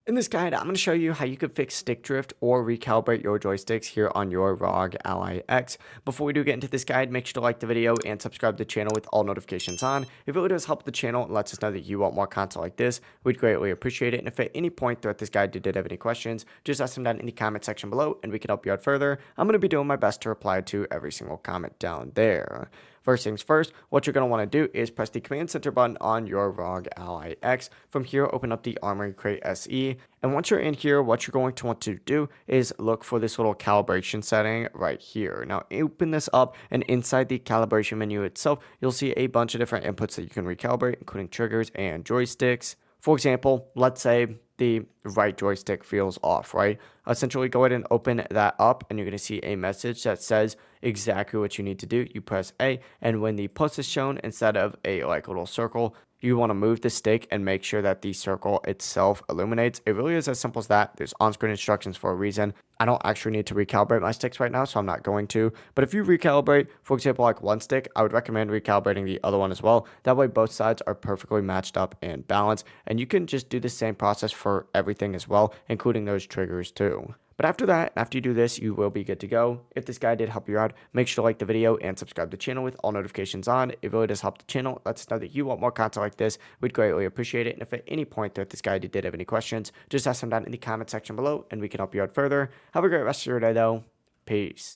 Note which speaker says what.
Speaker 1: In this guide, I'm going to show you how you could fix stick drift or recalibrate your joysticks here on your ROG Ally X. Before we do get into this guide, make sure to like the video and subscribe to the channel with all notifications on. It really does help the channel and lets us know that you want more content like this. We'd greatly appreciate it. And if at any point throughout this guide you did have any questions, just ask them down in the comment section below and we can help you out further. I'm going to be doing my best to reply to every single comment down there. First things first, what you're going to want to do is press the Command Center button on your ROG Ally X. From here, open up the Armory Crate SE. And once you're in here, what you're going to want to do is look for this little calibration setting right here. Now, open this up, and inside the calibration menu itself, you'll see a bunch of different inputs that you can recalibrate, including triggers and joysticks. For example, let's say the right joystick feels off, right? Essentially, go ahead and open that up, and you're going to see a message that says exactly what you need to do. You press A, and when the plus is shown instead of a little circle, you want to move the stick and make sure that the circle itself illuminates. It really is as simple as that. There's on-screen instructions for a reason. I don't actually need to recalibrate my sticks right now, so I'm not going to. But if you recalibrate, for example, like one stick, I would recommend recalibrating the other one as well. That way both sides are perfectly matched up and balanced. And you can just do the same process for everything as well, including those triggers too. But after that, after you do this, you will be good to go. If this guide did help you out, make sure to like the video and subscribe to the channel with all notifications on. It really does help the channel. Lets us know that you want more content like this. We'd greatly appreciate it. And if at any point throughout this guide you did have any questions, just ask them down in the comment section below and we can help you out further. Have a great rest of your day though. Peace.